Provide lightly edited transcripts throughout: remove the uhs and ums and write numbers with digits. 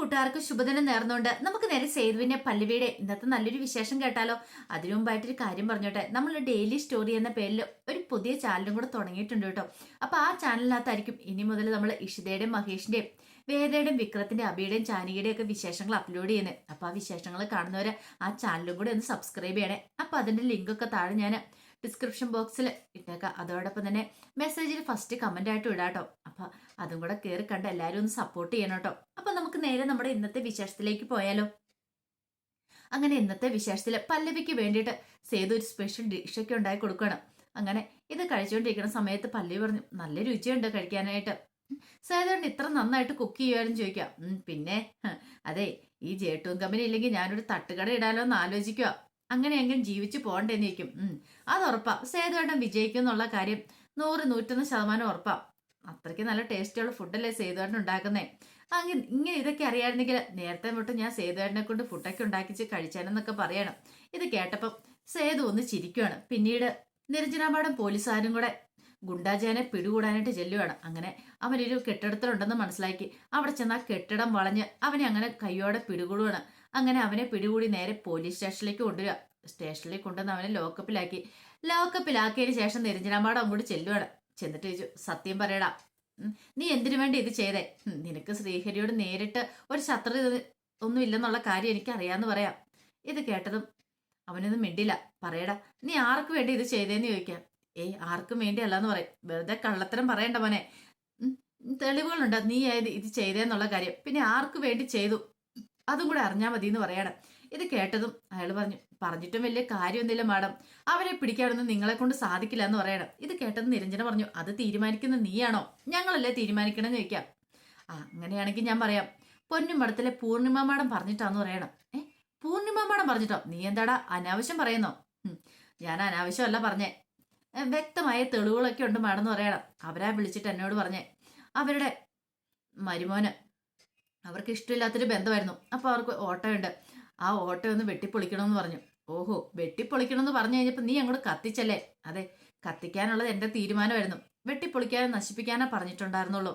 കൂട്ടുകാർക്ക് ശുഭദിനം നേർന്നുകൊണ്ട് നമുക്ക് നേരെ സേതുവിന്റെ പല്ലവിയുടെ ഇന്നത്തെ നല്ലൊരു വിശേഷം കേട്ടാലോ. അതിനു മുമ്പായിട്ടൊരു കാര്യം പറഞ്ഞോട്ടെ, നമ്മൾ ഡെയിലി സ്റ്റോറി എന്ന പേരിൽ ഒരു പുതിയ ചാനലും കൂടെ തുടങ്ങിയിട്ടുണ്ട് കേട്ടോ. അപ്പൊ ആ ചാനലിനകത്തായിരിക്കും ഇനി മുതൽ നമ്മൾ ഇഷിതയുടെയും മഹേഷിന്റെയും വേദയുടെയും വിക്രത്തിന്റെ അബിയുടെയും ചാനിയുടെയും ഒക്കെ വിശേഷങ്ങൾ അപ്ലോഡ് ചെയ്യുന്നത്. അപ്പൊ ആ വിശേഷങ്ങൾ കാണുന്നവരെ ആ ചാനലും കൂടെ ഒന്ന് സബ്സ്ക്രൈബ് ചെയ്യണേ. അപ്പൊ അതിന്റെ ലിങ്ക് ഒക്കെ താഴെ ഞാൻ ഡിസ്ക്രിപ്ഷൻ ബോക്സിൽ ഇട്ടേക്കാം. അതോടൊപ്പം തന്നെ മെസ്സേജിൽ ഫസ്റ്റ് കമന്റ് ആയിട്ട് ഇടാട്ടോ. അപ്പൊ അതും കൂടെ കയറി കണ്ട് എല്ലാവരും ഒന്ന് സപ്പോർട്ട് ചെയ്യണം കേട്ടോ. അപ്പൊ നമുക്ക് നേരെ നമ്മുടെ ഇന്നത്തെ വിശേഷത്തിലേക്ക് പോയാലോ. അങ്ങനെ ഇന്നത്തെ വിശേഷത്തിൽ പല്ലവിക്ക് വേണ്ടിയിട്ട് സേതു ഒരു സ്പെഷ്യൽ ഡിഷൊക്കെ ഉണ്ടാക്കി കൊടുക്കണം. അങ്ങനെ ഇത് കഴിച്ചുകൊണ്ടിരിക്കുന്ന സമയത്ത് പല്ലവി പറഞ്ഞു, നല്ല രുചിയുണ്ട് കഴിക്കാനായിട്ട്. സേതുകൊണ്ട് ഇത്ര നന്നായിട്ട് കുക്ക് ചെയ്യുവാനും ചോദിക്കാം. പിന്നെ അതെ, ഈ ജേട്ടൂൻ കമ്പനി ഇല്ലെങ്കിൽ ഞാനൊരു തട്ടുകട ഇടാലോ എന്ന് ആലോചിക്കുക. അങ്ങനെയെങ്കിലും ജീവിച്ചു പോകണ്ടേന്ന് ചോദിക്കും. അത് ഉറപ്പാ, സേതുവേട്ടൻ വിജയിക്കും എന്നുള്ള കാര്യം 100-101% ഉറപ്പാ. അത്രയ്ക്ക് നല്ല ടേസ്റ്റുള്ള ഫുഡല്ലേ സേതുവേട്ടൻ ഉണ്ടാക്കുന്നേ. ഇങ്ങനെ ഇതൊക്കെ അറിയായിരുന്നെങ്കിൽ നേരത്തെ തൊട്ട് ഞാൻ സേതുവേട്ടനെ കൊണ്ട് ഫുഡൊക്കെ ഉണ്ടാക്കിച്ച് കഴിച്ചാനെന്നൊക്കെ പറയണം. ഇത് കേട്ടപ്പം സേതു ഒന്ന് ചിരിക്കുവാണ്. പിന്നീട് നിരഞ്ജനാമാടം പോലീസുകാരും കൂടെ ഗുണ്ടാജാനെ പിടികൂടാനായിട്ട് ചെല്ലുവാണ്. അങ്ങനെ അവനൊരു കെട്ടിടത്തിലുണ്ടെന്ന് മനസ്സിലാക്കി അവിടെ ചെന്ന് ആ കെട്ടിടം വളഞ്ഞ് അവനെ അങ്ങനെ കയ്യോടെ പിടികൂടുവാണ്. അങ്ങനെ അവനെ പിടികൂടി നേരെ പോലീസ് സ്റ്റേഷനിലേക്ക് കൊണ്ടുവരിക. സ്റ്റേഷനിലേക്ക് കൊണ്ടുവന്ന് അവനെ ലോക്കപ്പിലാക്കിയതിന് ശേഷം നിരഞ്ജനാമാടം അങ്ങോട്ട് ചെല്ലുവാണ്. ചെന്നിട്ട് ചോദിച്ചു, സത്യം പറയടാ, നീ എന്തിനു വേണ്ടി ഇത് ചെയ്തേ? നിനക്ക് ശ്രീഹരിയോട് നേരിട്ട് ഒരു ശത്രു ഒന്നും ഇല്ലെന്നുള്ള കാര്യം എനിക്ക് അറിയാന്ന് പറയാം. ഇത് കേട്ടതും അവനൊന്നും മിണ്ടില്ല. പറയടാ, നീ ആർക്ക് വേണ്ടി ഇത് ചെയ്തേന്ന് ചോദിക്കാം. ആർക്കും വേണ്ടിയല്ലെന്ന് പറയും. വെറുതെ കള്ളത്തരം പറയണ്ട മോനെ. തെളിവുകളുണ്ട് നീ ഇത് ചെയ്തേന്നുള്ള കാര്യം. പിന്നെ ആർക്ക് വേണ്ടി ചെയ്തു അതും കൂടെ അറിഞ്ഞാൽ മതി എന്ന് പറയണം. ഇത് കേട്ടതും അയാൾ പറഞ്ഞിട്ടും വലിയ കാര്യമൊന്നുമില്ല മാഡം, അവരെ പിടിക്കാനൊന്നും നിങ്ങളെ കൊണ്ട് സാധിക്കില്ല എന്ന് പറയണം. ഇത് കേട്ടതും നിരഞ്ജന പറഞ്ഞു, അത് തീരുമാനിക്കുന്ന നീയാണോ? ഞങ്ങളല്ലേ തീരുമാനിക്കണമെന്ന് ചോദിക്കാം. അങ്ങനെയാണെങ്കിൽ ഞാൻ പറയാം, പൊന്നും മടത്തിലെ പൂർണിമ മാഡം പറഞ്ഞിട്ടാന്ന് പറയണം. പൂർണിമ മാഡം പറഞ്ഞിട്ടോ? നീ എന്താടാ അനാവശ്യം പറയുന്നോ? ഞാൻ അനാവശ്യമല്ല പറഞ്ഞേ, വ്യക്തമായ തെളിവുകളൊക്കെ ഉണ്ട് മാഡം എന്ന് പറയണം. അവരാ വിളിച്ചിട്ട് എന്നോട് പറഞ്ഞേ അവരുടെ മരുമോന് അവർക്ക് ഇഷ്ടമില്ലാത്തൊരു ബന്ധമായിരുന്നു. അപ്പൊ അവർക്ക് ഓട്ടോയുണ്ട്, ആ ഓട്ടോ ഒന്ന് വെട്ടിപ്പൊളിക്കണമെന്ന് പറഞ്ഞു. ഓഹോ, വെട്ടിപ്പൊളിക്കണമെന്ന് പറഞ്ഞു കഴിഞ്ഞപ്പോ നീ അങ്ങോട്ട് കത്തിച്ചല്ലേ? അതെ, കത്തിക്കാനുള്ളത് എന്റെ തീരുമാനമായിരുന്നു. വെട്ടിപ്പൊളിക്കാനോ നശിപ്പിക്കാനോ പറഞ്ഞിട്ടുണ്ടായിരുന്നുള്ളൂ.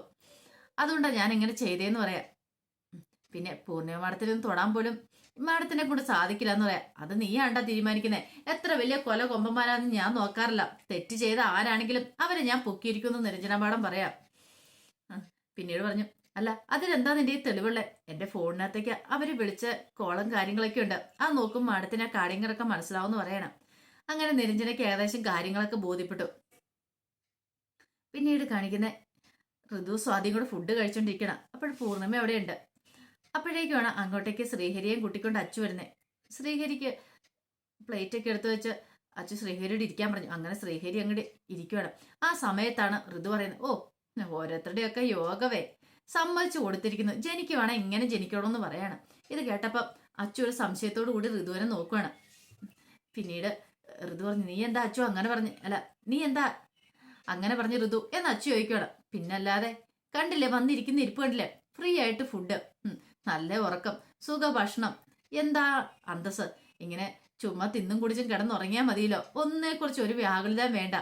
അതുകൊണ്ടാണ് ഞാൻ ഇങ്ങനെ ചെയ്തേന്ന് പറയാം. പിന്നെ പൂർണിമ മാഡത്തിനൊന്നും തൊടാൻ പോലും മാഡത്തിനെ കൊണ്ട് സാധിക്കില്ല എന്ന് പറയാം. അത് നീയാണ്ടാ തീരുമാനിക്കുന്നേ. എത്ര വലിയ കൊല കൊമ്പന്മാരാന്ന് ഞാൻ നോക്കാറില്ല. തെറ്റ് ചെയ്ത ആരാണെങ്കിലും അവരെ ഞാൻ പൊക്കിയിരിക്കുന്നു നിരഞ്ജന മാഡം പറയാം. പിന്നീട് പറഞ്ഞു, അല്ല അതിലെന്താ നിന്റെ ഈ തെളിവുള്ള? എന്റെ ഫോണിനകത്തേക്ക് അവര് വിളിച്ച കോളം കാര്യങ്ങളൊക്കെ ഉണ്ട്. അത് നോക്കും മാഡത്തിന് ആ കാര്യങ്ങളൊക്കെ മനസ്സിലാവുമെന്ന് പറയണം. അങ്ങനെ നിരഞ്ജനയ്ക്ക് ഏകദേശം കാര്യങ്ങളൊക്കെ ബോധ്യപ്പെട്ടു. പിന്നീട് കാണിക്കുന്ന ഋതു സ്വാതിയും കൂടെ ഫുഡ് കഴിച്ചോണ്ടിരിക്കണം. അപ്പോൾ പൂർണ്ണിമ അവിടെയുണ്ട്. അപ്പോഴേക്കുമാണ് അങ്ങോട്ടേക്ക് ശ്രീഹരിയെയും കൂട്ടിക്കൊണ്ട് അച്ചു വരുന്നത്. ശ്രീഹരിക്ക് പ്ലേറ്റൊക്കെ എടുത്തു വെച്ച് അച്ചു ശ്രീഹരിയോട് ഇരിക്കാൻ പറഞ്ഞു. അങ്ങനെ ശ്രീഹരി അങ്ങോട്ട് ഇരിക്കുവാണ്. ആ സമയത്താണ് ഋതു പറയുന്നത്, ഓരോരുത്തരുടെയൊക്കെ യോഗവേ സമ്മതിച്ചു കൊടുത്തിരിക്കുന്നു. ജനിക്കുവാണെ ഇങ്ങനെ ജനിക്കണമെന്ന് പറയാണ്. ഇത് കേട്ടപ്പം അച്ചു ഒരു സംശയത്തോടു കൂടി ഋതുവിനെ നോക്കുവാണ്. പിന്നീട് ഋതു പറഞ്ഞു, നീ എന്താ അച്ചു അങ്ങനെ പറഞ്ഞു? അല്ല, നീ എന്താ അങ്ങനെ പറഞ്ഞു ഋതു എന്ന് അച്ചു ചോദിക്കുവാണ്. പിന്നല്ലാതെ കണ്ടില്ലേ, വന്നിരിക്കുന്ന ഇരിപ്പ് കണ്ടില്ലേ? ഫ്രീ ആയിട്ട് ഫുഡ്, നല്ല ഉറക്കം, സുഖ ഭക്ഷണം, എന്താ അന്തസ്. ഇങ്ങനെ ചുമ്മാ തിന്നും കുടിച്ചും കിടന്നുറങ്ങിയാൽ മതിയല്ലോ. ഒന്നിനെക്കുറിച്ച് ഒരു വ്യാകുലത വേണ്ട,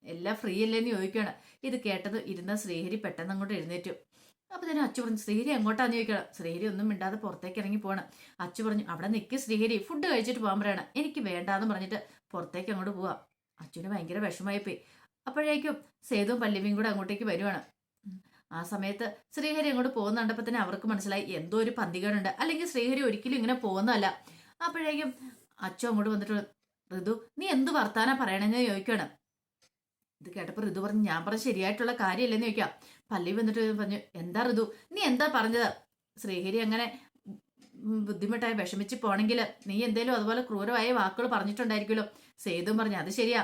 എല്ലാം ഫ്രീ അല്ലേന്ന് ചോദിക്കുകയാണ്. ഇത് കേട്ടത് ഇരുന്ന ശ്രീഹരി പെട്ടെന്ന് അങ്ങോട്ട് എഴുന്നേറ്റു. അപ്പൊ തന്നെ അച്ചു പറഞ്ഞു, ശ്രീഹരി എങ്ങോട്ടാന്ന് ചോദിക്കണം. ശ്രീഹരി ഒന്നും മിണ്ടാതെ പുറത്തേക്ക് ഇറങ്ങി പോകണം. അച്ചു പറഞ്ഞു, അവിടെ നിൽക്കി ശ്രീഹരി, ഫുഡ് കഴിച്ചിട്ട് പോകാൻ പറയണം. എനിക്ക് വേണ്ടാന്ന് പറഞ്ഞിട്ട് പുറത്തേക്ക് അങ്ങോട്ട് പോവാം. അച്ചുവിന് ഭയങ്കര വിഷമായി പോയി. അപ്പോഴേക്കും സേതുവും പല്ലവിയും കൂടെ അങ്ങോട്ടേക്ക് വരുവാണ്. ആ സമയത്ത് ശ്രീഹരി അങ്ങോട്ട് പോകുന്ന കണ്ടപ്പോ തന്നെ അവർക്ക് മനസ്സിലായി എന്തോ ഒരു പന്തികേടുണ്ട്, അല്ലെങ്കിൽ ശ്രീഹരി ഒരിക്കലും ഇങ്ങനെ പോകുന്നതല്ല. അപ്പോഴേക്കും അച്ചു അങ്ങോട്ട് വന്നിട്ട്, ഋതു നീ എന്ത് വർത്താനാ പറയണെന്ന് ചോദിക്കണം. ഇത് കേട്ടപ്പോ ഋതു പറഞ്ഞു, ഞാൻ പറഞ്ഞ ശരിയായിട്ടുള്ള കാര്യമല്ലെന്ന് ചോദിക്കാം. പല്ലവി വന്നിട്ട് പറഞ്ഞു, എന്താ ഋതു നീ എന്താ പറഞ്ഞത്? ശ്രീഹരി അങ്ങനെ ബുദ്ധിമുട്ടായി വിഷമിച്ച് പോണെങ്കിൽ നീ എന്തേലും അതുപോലെ ക്രൂരമായ വാക്കുകൾ പറഞ്ഞിട്ടുണ്ടായിരിക്കുമല്ലോ. സേതും പറഞ്ഞു, അത് ശരിയാ,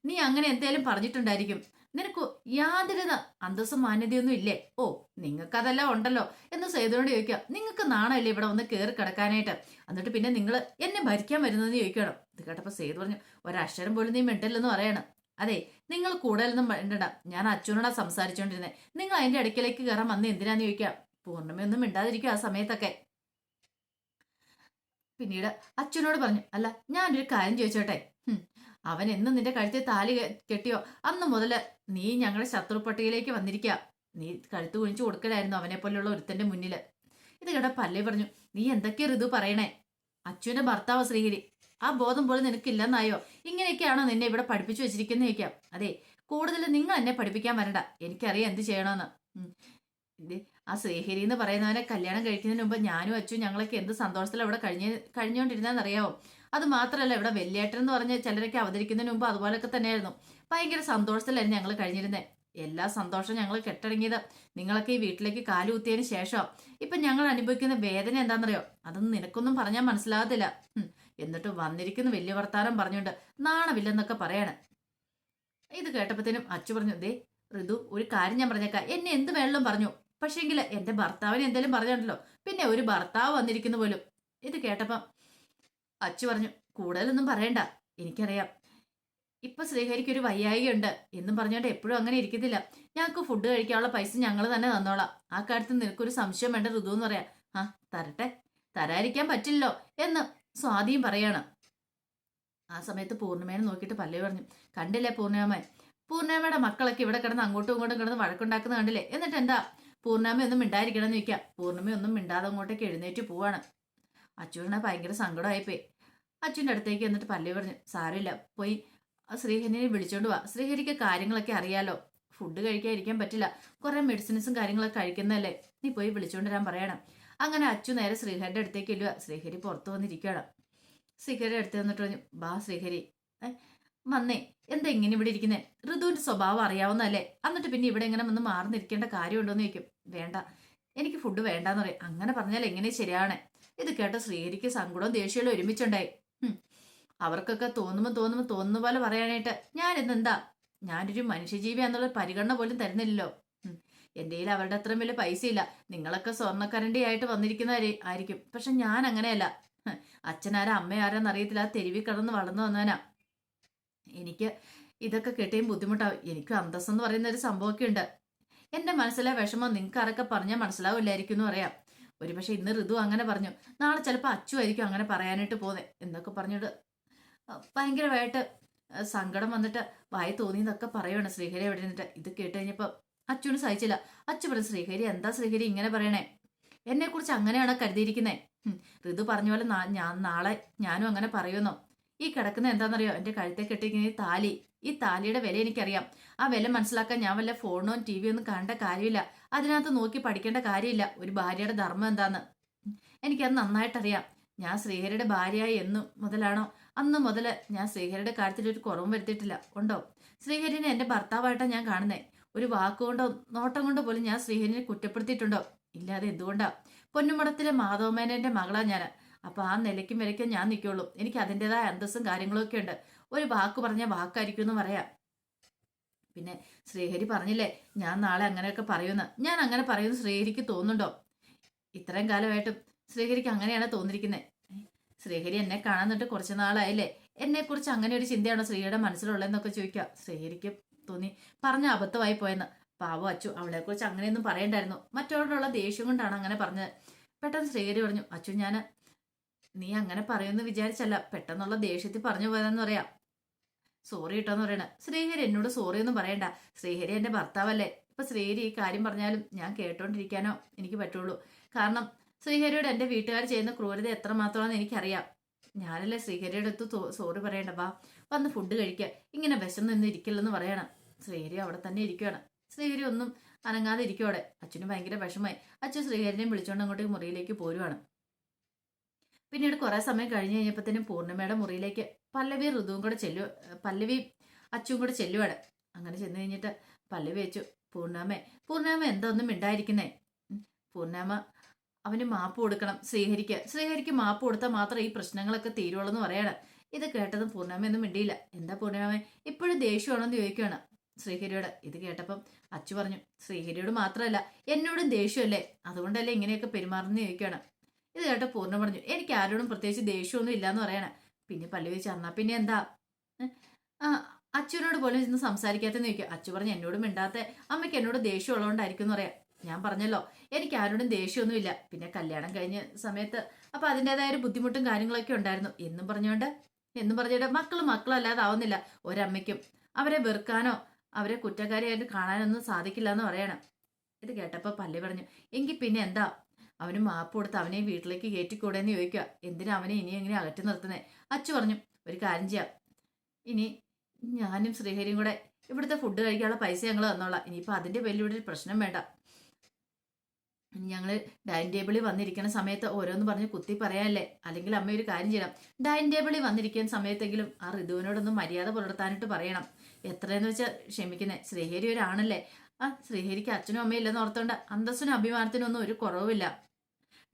നീ അങ്ങനെ എന്തേലും പറഞ്ഞിട്ടുണ്ടായിരിക്കും. നിനക്ക് യാതൊരു അന്തസ്സും മാന്യതയൊന്നും ഇല്ലേ? നിങ്ങൾക്ക് അതെല്ലാം ഉണ്ടല്ലോ എന്ന് സേതുവിനോട് ചോദിക്കാം. നിങ്ങൾക്ക് നാണല്ലേ ഇവിടെ വന്ന് കയറി കിടക്കാനായിട്ട്? എന്നിട്ട് പിന്നെ നിങ്ങൾ എന്നെ ഭരിക്കാൻ വരുന്നതെന്ന് ചോദിക്കണം. ഇത് കേട്ടപ്പോ സേതു പറഞ്ഞു, ഒരക്ഷരം പോലും നീ മിണ്ടല്ലെന്ന് പറയണം. അതെ, നിങ്ങൾ കൂടുതലൊന്നും മിണ്ടണ്ട, ഞാൻ അച്ഛനോടാ സംസാരിച്ചോണ്ടിരുന്നേ. നിങ്ങൾ അതിന്റെ അടുക്കലേക്ക് കയറാൻ വന്ന് എന്തിനാന്ന് ചോദിക്കാം. പൂർണ്ണിമയൊന്നും മിണ്ടാതിരിക്കും ആ സമയത്തൊക്കെ. പിന്നീട് അച്ഛനോട് പറഞ്ഞു, അല്ല ഞാനൊരു കാര്യം ചോദിച്ചോട്ടെ, അവൻ എന്ന് നിന്റെ കഴുത്തിൽ താലി കെട്ടിയോ അന്ന് മുതല് നീ ഞങ്ങളുടെ ശത്രു പട്ടികയിലേക്ക് വന്നിരിക്കുക. നീ കഴുത്ത് കുഴിച്ചു കൊടുക്കലായിരുന്നു അവനെ പോലെയുള്ള ഒരുത്തന്റെ മുന്നില്. ഇത് കേട്ട പല്ലവി പറഞ്ഞു, നീ എന്തൊക്കെയാ ഋതു പറയണേ? അച്ഛൻ്റെ ഭർത്താവ് ശ്രീഹരി, ആ ബോധം പോലും നിനക്കില്ലെന്നായോ? ഇങ്ങനെയൊക്കെയാണോ നിന്നെ ഇവിടെ പഠിപ്പിച്ചു വെച്ചിരിക്കുന്നത് ചോദിക്കാം. അതെ, കൂടുതൽ നിങ്ങൾ എന്നെ പഠിപ്പിക്കാൻ വരണ്ട, എനിക്കറിയാം എന്ത് ചെയ്യണമെന്ന്. ഇത് ആ ശ്രീഹരി എന്ന് പറയുന്നവനെ കല്യാണം കഴിക്കുന്നതിന് മുമ്പ് ഞാനും അച്ഛനും ഞങ്ങളൊക്കെ എന്ത് സന്തോഷത്തിൽ അവിടെ കഴിഞ്ഞുകൊണ്ടിരുന്നതെന്നറിയാവോ? അത് മാത്രമല്ല, ഇവിടെ വെള്ളിയേട്ടൻ എന്ന് പറഞ്ഞ ചിലരൊക്കെ അവതരിക്കുന്നതിന് മുമ്പ് അതുപോലൊക്കെ തന്നെയായിരുന്നു. ഭയങ്കര സന്തോഷത്തിലായിരുന്നു ഞങ്ങൾ കഴിഞ്ഞിരുന്നത്. എല്ലാ സന്തോഷവും ഞങ്ങൾ കെട്ടടങ്ങിയത് നിങ്ങളൊക്കെ ഈ വീട്ടിലേക്ക് കാലുകുത്തിയതിന് ശേഷം. ഇപ്പൊ ഞങ്ങൾ അനുഭവിക്കുന്ന വേദന എന്താണെന്നറിയോ? അതൊന്നും നിനക്കൊന്നും പറഞ്ഞാൽ മനസ്സിലാകത്തില്ല. എന്നിട്ട് വന്നിരിക്കുന്ന വലിയ വർത്താനം പറഞ്ഞുകൊണ്ട് നാണമില്ലെന്നൊക്കെ പറയാണ്. ഇത് കേട്ടപ്പോഴത്തേനും അച്ചു പറഞ്ഞു, ദേ ഋതു, ഒരു കാര്യം ഞാൻ പറഞ്ഞേക്കാം, എന്നെ എന്ത് വേണമെങ്കിലും പറഞ്ഞു, പക്ഷേങ്കിൽ എന്റെ ഭർത്താവിനെ എന്തെങ്കിലും പറഞ്ഞിട്ടുണ്ടല്ലോ, പിന്നെ ഒരു ഭർത്താവ് വന്നിരിക്കുന്നു പോലും. ഇത് കേട്ടപ്പം അച്ചു പറഞ്ഞു, കൂടുതലൊന്നും പറയണ്ട, എനിക്കറിയാം ഇപ്പൊ ശ്രീഹരിക്ക് ഒരു വയ്യായികയുണ്ട് എന്നും പറഞ്ഞുകൊണ്ട് എപ്പോഴും അങ്ങനെ ഇരിക്കത്തില്ല. ഞങ്ങൾക്ക് ഫുഡ് കഴിക്കാനുള്ള പൈസ ഞങ്ങൾ തന്നെ തന്നോളാം. ആ കാര്യത്തിൽ നിനക്കൊരു സംശയം വേണ്ട ഋതു എന്ന് പറയാം. ആ തരട്ടെ, തരാതിരിക്കാൻ പറ്റില്ലല്ലോ എന്ന് സ്വാതിയും പറയാണ്. ആ സമയത്ത് പൂർണ്ണിമേനെ നോക്കിയിട്ട് പല്ലവി പറഞ്ഞു, കണ്ടില്ലേ പൂർണ്ണിമയുടെ മക്കളൊക്കെ ഇവിടെ കിടന്ന് അങ്ങോട്ടും ഇങ്ങോട്ടും കിടന്ന് വഴക്കുണ്ടാക്കുന്ന കണ്ടില്ലേ? എന്നിട്ട് എന്താ പൂർണ്ണിമ ഒന്നും മിണ്ടായിരിക്കണം എന്ന് ചോദിക്കാം. പൂർണ്ണിമ ഒന്നും മിണ്ടാതെ അങ്ങോട്ടേക്ക് എഴുന്നേറ്റ് പോവാണ്. അച്ഛനെ ഭയങ്കര സങ്കടമായിപ്പോയി. അച്ഛൻ്റെ അടുത്തേക്ക് എന്നിട്ട് പല്ലവി പറഞ്ഞു, സാരമില്ല, പോയി ശ്രീഹരിനെ വിളിച്ചോണ്ട് വാ. ശ്രീഹരിക്ക് കാര്യങ്ങളൊക്കെ അറിയാലോ, ഫുഡ് കഴിക്കാതിരിക്കാൻ പറ്റില്ല, കുറെ മെഡിസിൻസും കാര്യങ്ങളൊക്കെ കഴിക്കുന്നതല്ലേ, നീ പോയി വിളിച്ചോണ്ട് വരാൻ പറയണം. അങ്ങനെ അച്ചു നേരെ ശ്രീഹരിയുടെ അടുത്തേക്ക് ഇല്ലുക. ശ്രീഹരി പുറത്തു വന്നിരിക്കുകയാണ്. ശ്രീഹരിയുടെ അടുത്ത് വന്നിട്ട് പറഞ്ഞു, ബാ ശ്രീഹരി, വന്നേ, എന്താ ഇങ്ങനെ ഇവിടെ ഇരിക്കുന്നേ? ഋതുവിന്റെ സ്വഭാവം അറിയാവുന്നതല്ലേ, എന്നിട്ട് പിന്നെ ഇവിടെ ഇങ്ങനെ ഒന്ന് മാറുന്നിരിക്കേണ്ട കാര്യമുണ്ടോന്ന് ചോദിക്കും. വേണ്ട, എനിക്ക് ഫുഡ് വേണ്ടാന്ന് പറയും. അങ്ങനെ പറഞ്ഞാൽ എങ്ങനെ ശരിയാണ്? ഇത് കേട്ട ശ്രീഹരിക്ക് സങ്കടവും ദേഷ്യവും ഒരുമിച്ചുണ്ടായി. അവർക്കൊക്കെ തോന്നുന്ന പോലെ പറയാനായിട്ട് ഞാൻ ഇന്നെന്താ, ഞാനൊരു മനുഷ്യജീവിയാന്നുള്ള പരിഗണന പോലും തരുന്നില്ലല്ലോ. എൻ്റെ കയ്യിൽ അവരുടെ അത്രയും വലിയ പൈസയില്ല. നിങ്ങളൊക്കെ സ്വർണ്ണക്കരണ്ടിയായിട്ട് വന്നിരിക്കുന്നവരെ ആയിരിക്കും, പക്ഷെ ഞാൻ അങ്ങനെയല്ല. അച്ഛനാരാ അമ്മയാരാന്ന് അറിയത്തില്ല, ആ തെരുവിൽ കിടന്ന് വളർന്നു വന്നവനാ. എനിക്ക് ഇതൊക്കെ കിട്ടിയും ബുദ്ധിമുട്ടാവും. എനിക്ക് അന്തസ്സെന്ന് പറയുന്ന ഒരു സംഭവമൊക്കെ ഉണ്ട്. എൻ്റെ മനസ്സിലെ വിഷമം നിങ്ങൾക്ക് ആരൊക്കെ പറഞ്ഞാൽ മനസ്സിലാവില്ലായിരിക്കും എന്ന് പറയാം. ഒരുപക്ഷെ ഇന്ന് ഋതു അങ്ങനെ പറഞ്ഞു, നാളെ ചിലപ്പോൾ അച്ചു ആയിരിക്കും അങ്ങനെ പറയാനായിട്ട് പോകുന്നത് എന്നൊക്കെ പറഞ്ഞിട്ട് ഭയങ്കരമായിട്ട് സങ്കടം വന്നിട്ട് വായി തോന്നിയെന്നൊക്കെ പറയുവാണ് ശ്രീഹരി എവിടെ നിന്നിട്ട്. ഇത് കേട്ട് കഴിഞ്ഞപ്പോൾ അച്ചുവിന് സഹിച്ചില്ല. അച്ചു പറഞ്ഞു, ശ്രീഹരി എന്താ ശ്രീഹരി ഇങ്ങനെ പറയണേ? എന്നെ കുറിച്ച് അങ്ങനെയാണോ കരുതിയിരിക്കുന്നേ? ഋതു പറഞ്ഞ പോലെ നാളെ ഞാനും അങ്ങനെ പറയുമെന്നോ? ഈ കിടക്കുന്ന എന്താണെന്നറിയോ? എൻ്റെ കഴുത്തെ കെട്ടിയിരിക്കുന്ന ഈ താലി, ഈ താലിയുടെ വില എനിക്കറിയാം. ആ വില മനസ്സിലാക്കാൻ ഞാൻ വല്ല ഫോണോ ടി വിയോ ഒന്നും കാണേണ്ട കാര്യമില്ല, അതിനകത്ത് നോക്കി പഠിക്കേണ്ട കാര്യമില്ല ഒരു ഭാര്യയുടെ ധർമ്മം എന്താന്ന്. എനിക്കത് നന്നായിട്ടറിയാം. ഞാൻ ശ്രീഹരിയുടെ ഭാര്യയായി എന്നു മുതലാണോ അന്ന് മുതൽ ഞാൻ ശ്രീഹരിയുടെ കാര്യത്തിൽ ഒരു കുറവും വരുത്തിയിട്ടില്ല. ഉണ്ടോ? ശ്രീഹരിനെ എൻ്റെ ഭർത്താവായിട്ടാണ് ഞാൻ കാണുന്നേ. ഒരു വാക്കുകൊണ്ടോ നോട്ടം കൊണ്ടോ പോലും ഞാൻ ശ്രീഹരിനെ കുറ്റപ്പെടുത്തിയിട്ടുണ്ടോ? ഇല്ലാതെ എന്തുകൊണ്ടാ? പൊന്നുമുടത്തിലെ മാധവമേനന്റെ മകളാ ഞാൻ. അപ്പൊ ആ നിലയ്ക്കും വിലയ്ക്കും ഞാൻ നിൽക്കുള്ളൂ. എനിക്ക് അതിൻ്റെതായ അന്തസ്സും കാര്യങ്ങളൊക്കെ ഉണ്ട്. ഒരു വാക്ക് പറഞ്ഞാൽ വാക്കായിരിക്കും എന്ന് പറയാം. പിന്നെ ശ്രീഹരി പറഞ്ഞില്ലേ ഞാൻ നാളെ അങ്ങനെയൊക്കെ പറയുമെന്ന്. ഞാൻ അങ്ങനെ പറയുമെന്ന് ശ്രീഹരിക്ക് തോന്നുന്നുണ്ടോ? ഇത്രയും കാലമായിട്ടും ശ്രീഹരിക്ക് അങ്ങനെയാണ് തോന്നിയിരിക്കുന്നത്. ശ്രീഹരി എന്നെ കാണാന്നിട്ട് കുറച്ച് നാളായില്ലേ, എന്നെക്കുറിച്ച് അങ്ങനെ ഒരു ചിന്തയാണോ ശ്രീഹരിയുടെ മനസ്സിലുള്ളതെന്നൊക്കെ ചോദിക്കുക. ശ്രീഹരിക്ക് തോന്നി പറഞ്ഞ അബദ്ധമായി പോയെന്ന്. പാവം അച്ചു, അവളെക്കുറിച്ച് അങ്ങനെയൊന്നും പറയണ്ടായിരുന്നു, മറ്റവരോടുള്ള ദേഷ്യം കൊണ്ടാണ് അങ്ങനെ പറഞ്ഞത്. പെട്ടെന്ന് ശ്രീഹരി പറഞ്ഞു, അച്ചു നീ അങ്ങനെ പറയുമെന്ന് വിചാരിച്ചല്ല, പെട്ടെന്നുള്ള ദേഷ്യത്തിൽ പറഞ്ഞു പോയതെന്ന് പറയാം. സോറി കേട്ടോന്ന് പറയണ. ശ്രീഹരി എന്നോട് സോറി ഒന്നും പറയണ്ട, ശ്രീഹരി എൻ്റെ ഭർത്താവല്ലേ. ഇപ്പൊ ശ്രീഹരി ഈ കാര്യം പറഞ്ഞാലും ഞാൻ കേട്ടോണ്ടിരിക്കാനോ എനിക്ക് പറ്റുള്ളൂ. കാരണം ശ്രീഹരിയോട് എൻ്റെ വീട്ടുകാർ ചെയ്യുന്ന ക്രൂരത എത്രമാത്രമാണെന്ന് എനിക്കറിയാം. ഞാനല്ലേ ശ്രീഹരിയുടെ അടുത്ത് സോറി പറയണ്ട, വാ വന്ന് ഫുഡ് കഴിക്കുക, ഇങ്ങനെ വിശന്ന് നിന്ന് ഇരിക്കില്ലെന്ന് പറയണം. ശ്രീഹരി അവിടെ തന്നെ ഇരിക്കുകയാണ്. ശ്രീഹരി ഒന്നും അനങ്ങാതെ ഇരിക്കുവോടെ. അച്ഛന് ഭയങ്കര വിഷമമായി. അച്ഛൻ ശ്രീഹരിനെയും വിളിച്ചോണ്ട് അങ്ങോട്ടേക്ക് മുറിയിലേക്ക് പോരുവാണ്. പിന്നീട് കുറെ സമയം കഴിഞ്ഞ് കഴിഞ്ഞപ്പോഴത്തേനും പൂർണ്ണിമയുടെ മുറിയിലേക്ക് പല്ലവി ഋതുവും കൂടെ പല്ലവി അച്ചും കൂടെ ചെല്ലുവാണ്. അങ്ങനെ ചെന്ന് കഴിഞ്ഞിട്ട് പല്ലവി വെച്ചു, പൂർണ്ണിമ എന്താ ഒന്നും മിണ്ടായിരിക്കുന്നേ? പൂർണ്ണിമ അവന് മാപ്പ് കൊടുക്കണം ശ്രീഹരിക്ക് മാപ്പ് കൊടുത്താൽ മാത്രമേ ഈ പ്രശ്നങ്ങളൊക്കെ തീരുവുള്ളൂ എന്ന് പറയാണ്. ഇത് കേട്ടതും പൂർണ്ണിമ ഒന്നും മിണ്ടിയില്ല. എന്താ പൂർണ്ണിമ ഇപ്പോഴും ദേഷ്യമാണോന്ന് ചോദിക്കുകയാണ് ശ്രീഹരിയോട്. ഇത് കേട്ടപ്പം അച്ചു പറഞ്ഞു, ശ്രീഹരിയോട് മാത്രമല്ല എന്നോടും ദേഷ്യമല്ലേ, അതുകൊണ്ടല്ലേ ഇങ്ങനെയൊക്കെ പെരുമാറുന്ന ചോദിക്കുകയാണ്. ഇത് കേട്ട പൂർണ്ണ പറഞ്ഞു, എനിക്ക് ആരോടും പ്രത്യേകിച്ച് ദേഷ്യമൊന്നും ഇല്ലാന്ന് പറയണ. പിന്നെ പല്ലവി ചേർന്നാ പിന്നെ എന്താ അച്ഛനോട് പോലും ഇന്ന് സംസാരിക്കാത്തെന്ന് ചോദിക്കുക. അച്ചു പറഞ്ഞു, എന്നോടും മിണ്ടാത്ത അമ്മയ്ക്ക് എന്നോട് ദേഷ്യം ഉള്ളതുകൊണ്ടായിരിക്കും എന്ന് പറയാം. ഞാൻ പറഞ്ഞല്ലോ എനിക്ക് ആരോടും ദേഷ്യമൊന്നുമില്ല. പിന്നെ കല്യാണം കഴിഞ്ഞ സമയത്ത് അപ്പൊ അതിൻ്റെതായ ഒരു ബുദ്ധിമുട്ടും കാര്യങ്ങളൊക്കെ ഉണ്ടായിരുന്നു എന്നും പറഞ്ഞുകൊണ്ട് മക്കളല്ലാതെ ആവുന്നില്ല ഒരമ്മയ്ക്കും. അവരെ വെറുക്കാനോ അവരെ കുറ്റക്കാരിയായിട്ട് കാണാനൊന്നും സാധിക്കില്ല എന്ന് പറയണം. ഇത് കേട്ടപ്പോൾ പല്ലവി പറഞ്ഞു, എങ്കിൽ പിന്നെ എന്താ അവന് മാപ്പ് കൊടുത്ത് അവനെ വീട്ടിലേക്ക് കയറ്റിക്കൂടെന്ന് ചോദിക്കുക. എന്തിനാ അവനെ ഇനി എങ്ങനെ അകറ്റി നിർത്തുന്നേ? അച്ചു പറഞ്ഞു, ഒരു കാര്യം ചെയ്യാം, ഇനി ഞാനും ശ്രീഹരിയും കൂടെ ഇവിടുത്തെ ഫുഡ് കഴിക്കാനുള്ള പൈസ ഞങ്ങൾ തന്നോളാം. ഇനിയിപ്പോൾ അതിൻ്റെ പേരിൽ ഇവിടെ ഒരു പ്രശ്നം വേണ്ട. ഞങ്ങൾ ഡൈനിങ് ടേബിളിൽ വന്നിരിക്കുന്ന സമയത്ത് ഓരോന്ന് പറഞ്ഞ് കുത്തി പറയാനല്ലേ? അല്ലെങ്കിൽ അമ്മ ഒരു കാര്യം ചെയ്യണം, ഡൈനിങ് ടേബിളിൽ വന്നിരിക്കുന്ന സമയത്തെങ്കിലും ആ ഋതുവിനോടൊന്നും മര്യാദ പുലർത്താനായിട്ട് പറയണം. എത്രയെന്ന് വെച്ചാൽ ക്ഷമിക്കുന്നേ, ശ്രീഹരി ഒരാണല്ലേ. ആ ശ്രീഹരിക്ക് അച്ഛനും അമ്മയും ഇല്ലെന്ന് ഓർത്തോണ്ട് അന്തസ്സിനും അഭിമാനത്തിനും ഒന്നും ഒരു കുറവുമില്ല.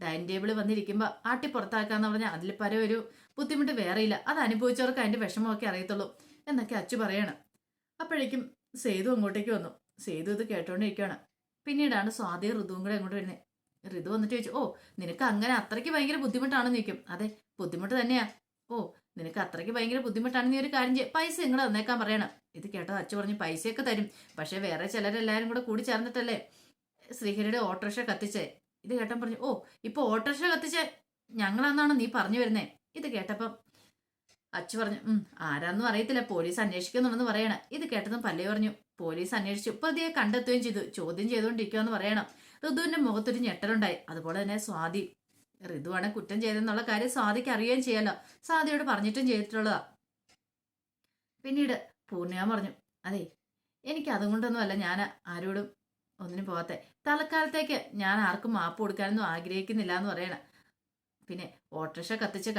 ഡൈനിങ് ടേബിളിൽ വന്നിരിക്കുമ്പോൾ ആട്ടി പുറത്താക്കാന്ന് പറഞ്ഞാൽ അതിൽ പല ഒരു ബുദ്ധിമുട്ട് വേറെയില്ല. അത് അനുഭവിച്ചവർക്ക് അതിൻ്റെ വിഷമമൊക്കെ അറിയത്തുള്ളൂ എന്നൊക്കെ അച്ചു പറയണം. അപ്പോഴേക്കും സേതു അങ്ങോട്ടേക്ക് വന്നു. സേതു ഇത് കേട്ടോണ്ടിരിക്കുകയാണ്. പിന്നീടാണ് സ്വാതി ഋതുവും കൂടെ അങ്ങോട്ട് വരുന്നത്. ഋതു വന്നിട്ട് ചോദിച്ചു, ഓ നിനക്ക് അങ്ങനെ അത്രയ്ക്ക് ഭയങ്കര ബുദ്ധിമുട്ടാണെന്ന് ചോദിക്കും. അതെ ബുദ്ധിമുട്ട് തന്നെയാ. ഓ നിനക്ക് അത്രയ്ക്ക് ഭയങ്കര ബുദ്ധിമുട്ടാണെന്ന് നീ ഒരു കാര്യം ചെയ്യും, പൈസ ഇങ്ങോട്ട് തന്നേക്കാൻ പറയണം. ഇത് കേട്ടോ അച്ചു പറഞ്ഞു, പൈസയൊക്കെ തരും, പക്ഷെ വേറെ ചിലരെല്ലാവരും കൂടെ കൂടി ചേർന്നിട്ടല്ലേ ശ്രീഹരിയുടെ ഓട്ടോറിക്ഷ കത്തിച്ചേ. ഇത് കേട്ടൻ പറഞ്ഞു, ഓ ഇപ്പൊ ഓട്ടോറിക്ഷ കത്തിച്ചേ ഞങ്ങളാന്നാണ് നീ പറഞ്ഞു വരുന്നേ. ഇത് കേട്ടപ്പം അച്ചു പറഞ്ഞു, ആരാന്നും അറിയത്തില്ല, പോലീസ് അന്വേഷിക്കുന്നുണ്ടെന്ന് പറയണം. ഇത് കേട്ടതും പല്ലവി പറഞ്ഞു, പോലീസ് അന്വേഷിച്ചു പ്രതിയെ കണ്ടെത്തുകയും ചെയ്തു, ചോദ്യം ചെയ്തുകൊണ്ടിരിക്കുകയെന്ന് പറയണം. ഋതുവിന്റെ മുഖത്തൊരു ഞെട്ടലുണ്ടായി. അതുപോലെ തന്നെ സ്വാതി, ഋതുവാണ് കുറ്റം ചെയ്തെന്നുള്ള കാര്യം സ്വാതിക്ക് അറിയുകയും ചെയ്യാലോ. സ്വാതിയോട് പറഞ്ഞിട്ടും ചെയ്തിട്ടുള്ളതാ. പിന്നീട് പൂർണിമ പറഞ്ഞു, അതെ എനിക്ക് അതുകൊണ്ടൊന്നും അല്ല ഞാൻ ആരോടും ഒന്നിനും പോകാത്തെ. തൽക്കാലത്തേക്ക് ഞാൻ ആർക്കും മാപ്പ് കൊടുക്കാനൊന്നും ആഗ്രഹിക്കുന്നില്ല എന്ന് പറയണം. പിന്നെ ഓട്ടോറിക്ഷ കത്തിച്ച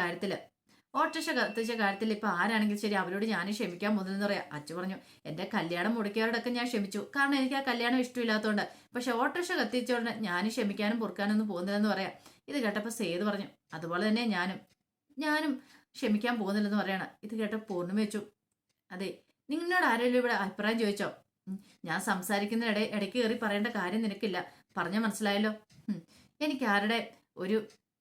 കാര്യത്തിൽ ഇപ്പൊ ആരാണെങ്കിലും ശരി അവരോട് ഞാൻ ക്ഷമിക്കാൻ പോകുന്നതെന്ന് പറയാം. അച്ചു പറഞ്ഞു, എന്റെ കല്യാണം മുടക്കിയവരോടൊക്കെ ഞാൻ ക്ഷമിച്ചു, കാരണം എനിക്ക് ആ കല്യാണം ഇഷ്ടമില്ലാത്തതുകൊണ്ട്. പക്ഷെ ഓട്ടോറിക്ഷ കത്തിച്ചോണ്ട് ഞാൻ ക്ഷമിക്കാനും പൊറുക്കാനൊന്നും പോകുന്നില്ലെന്ന് പറയാം. ഇത് കേട്ടപ്പോൾ സേതു പറഞ്ഞു, അതുപോലെ തന്നെ ഞാനും ക്ഷമിക്കാൻ പോകുന്നില്ലെന്ന് പറയണം. ഇത് കേട്ട പൂർണ്ണിമ വെച്ചു, അതെ നിങ്ങളോട് ആരെങ്കിലും ഇവിടെ അഭിപ്രായം ചോദിച്ചോ? ഞാൻ സംസാരിക്കുന്നതിനിടെ ഇടയ്ക്ക് കയറി പറയേണ്ട കാര്യം നിനക്കില്ല, പറഞ്ഞ മനസ്സിലായല്ലോ. എനിക്ക് ആരുടെ ഒരു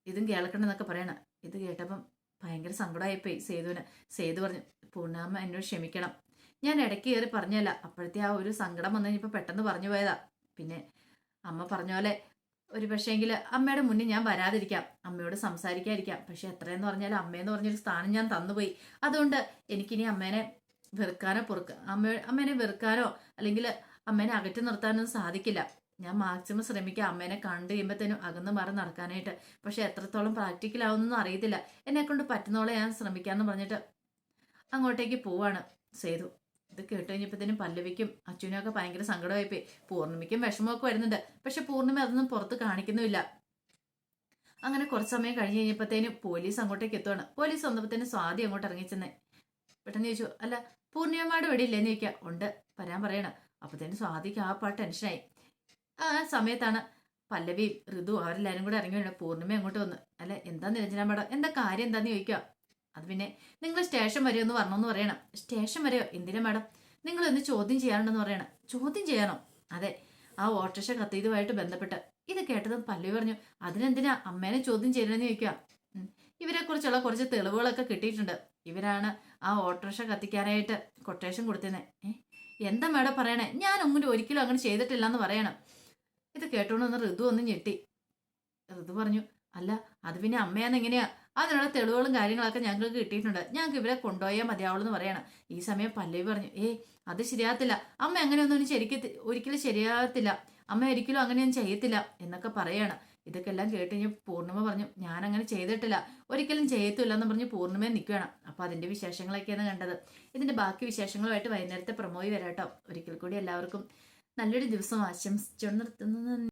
ഇതും കേൾക്കണമെന്നൊക്കെ പറയണം. ഇത് കേട്ടപ്പം ഭയങ്കര സങ്കടമായിപ്പോയി സേതുവിന്. സേതു പറഞ്ഞു, പൂർണ്ണാമ്മ എന്നോട് ക്ഷമിക്കണം, ഞാൻ ഇടയ്ക്ക് കയറി പറഞ്ഞല്ല, അപ്പോഴത്തെ ആ ഒരു സങ്കടം വന്നു കഴിഞ്ഞപ്പോൾ പെട്ടെന്ന് പറഞ്ഞു പോയതാ. പിന്നെ അമ്മ പറഞ്ഞ പോലെ ഒരു പക്ഷേങ്കിൽ അമ്മയുടെ മുന്നിൽ ഞാൻ വരാതിരിക്കാം, അമ്മയോട് സംസാരിക്കാതിരിക്കാം, പക്ഷെ എത്രയെന്ന് പറഞ്ഞാലും അമ്മയെന്ന് പറഞ്ഞൊരു സ്ഥാനം ഞാൻ തന്നുപോയി. അതുകൊണ്ട് എനിക്കിനി അമ്മേനെ വെറുക്കാനോ അമ്മേനെ വെറുക്കാനോ അല്ലെങ്കിൽ അമ്മേനെ അകറ്റി നിർത്താനൊന്നും സാധിക്കില്ല. ഞാൻ മാക്സിമം ശ്രമിക്കാം അമ്മേനെ കണ്ടു കഴിയുമ്പോഴത്തേനും അകന്ന് മാറി നടക്കാനായിട്ട്. പക്ഷെ എത്രത്തോളം പ്രാക്ടിക്കൽ ആവുന്നൊന്നും അറിയത്തില്ല, എന്നെ കൊണ്ട് പറ്റുന്നോളെ ഞാൻ ശ്രമിക്കാമെന്ന് പറഞ്ഞിട്ട് അങ്ങോട്ടേക്ക് പോവാണ് സേതു. ഇത് കേട്ട് കഴിഞ്ഞപ്പോഴത്തേനും പല്ലവിക്കും അച്ഛനും ഒക്കെ ഭയങ്കര സങ്കടമായിപ്പോയി. പൂർണ്ണിമയ്ക്കും വിഷമമൊക്കെ വരുന്നുണ്ട്, പക്ഷെ പൂർണ്ണിമ അതൊന്നും പുറത്ത് കാണിക്കുന്നുമില്ല. അങ്ങനെ കുറച്ച് സമയം കഴിഞ്ഞ് കഴിഞ്ഞപ്പോഴത്തേനും പോലീസ് അങ്ങോട്ടേക്ക് എത്തുവാണ്. പോലീസ് വന്നപ്പോഴത്തേനും സ്വാതി അങ്ങോട്ട് ഇറങ്ങിച്ചെന്നേ. പെട്ടെന്ന് ചോദിച്ചു, അല്ല പൂർണ്ണിമയുടെ ഇവിടെ ഇല്ലേന്ന് ചോദിക്കാം. ഉണ്ട് വരാൻ പറയണം. അപ്പോഴത്തേനും സ്വാതിക്ക് ആ ടെൻഷനായി. ആ സമയത്താണ് പല്ലവി ഋതു അവരെല്ലാരും കൂടെ ഇറങ്ങി വേണം. പൂർണ്ണിമ അങ്ങോട്ട് വന്നു, അല്ല എന്താ നിരഞ്ജന മേഡം, എന്താ കാര്യം എന്താന്ന് ചോദിക്കുക. അത് പിന്നെ നിങ്ങൾ സ്റ്റേഷൻ വരെ ഒന്ന് വരണമെന്ന് പറയണം. സ്റ്റേഷൻ വരെയോ? എന്തിനാ മേഡം? നിങ്ങൾ എന്ന് ചോദ്യം ചെയ്യാനുണ്ടെന്ന് പറയണം. ചോദ്യം ചെയ്യാനോ? അതെ, ആ ഓട്ടോറിക്ഷ കത്തിയതുമായിട്ട് ബന്ധപ്പെട്ട്. ഇത് കേട്ടതും പല്ലവി പറഞ്ഞു, അതിനെന്തിനാ അമ്മേനെ ചോദ്യം ചെയ്യണമെന്ന് ചോദിക്കുക. ഇവരെ കുറിച്ചുള്ള കുറച്ച് തെളിവുകളൊക്കെ കിട്ടിയിട്ടുണ്ട്. ഇവരാണ് ആ ഓട്ടോറിക്ഷ കത്തിക്കാനായിട്ട് കൊട്ടേഷൻ കൊടുത്തേ. എന്താ മേഡം പറയണേ? ഞാൻ ഒരിക്കലും അങ്ങനെ ചെയ്തിട്ടില്ല എന്ന് പറയണം. ഇത് കേട്ടോണ്ട് ഋതു ഒന്ന് ഞെട്ടി. ഋതു പറഞ്ഞു, അല്ല അത് പിന്നെ അമ്മയാന്ന് എങ്ങനെയാ? അതിനുള്ള തെളിവുകളും കാര്യങ്ങളൊക്കെ ഞങ്ങൾക്ക് കിട്ടിയിട്ടുണ്ട്, ഞങ്ങൾക്ക് ഇവരെ കൊണ്ടുപോയാൽ മതിയാവുള്ളൂ എന്ന് പറയണം. ഈ സമയം പല്ലവി പറഞ്ഞു, അത് ശരിയാകത്തില്ല, അമ്മ അങ്ങനെയൊന്നും ഒരിക്കലും ശരിയാകത്തില്ല, അമ്മ ഒരിക്കലും അങ്ങനെയൊന്നും ചെയ്യത്തില്ല എന്നൊക്കെ പറയാണ്. ഇതൊക്കെ എല്ലാം കേട്ട് കഴിഞ്ഞ് പൂർണ്ണിമ പറഞ്ഞു, ഞാൻ അങ്ങനെ ചെയ്തിട്ടില്ല, ഒരിക്കലും ചെയ്യത്തില്ല എന്ന് പറഞ്ഞ് പൂർണ്ണിമ നിൽക്കുകയാണ്. അപ്പൊ അതിന്റെ വിശേഷങ്ങളൊക്കെയാണ് കണ്ടത്. ഇതിന്റെ ബാക്കി വിശേഷങ്ങളുമായിട്ട് വൈകുന്നേരത്തെ പ്രമോയി വരാട്ടോ. ഒരിക്കൽ കൂടി എല്ലാവർക്കും നല്ലൊരു ദിവസം ആശംസിച്ചു നിർത്തുന്നു.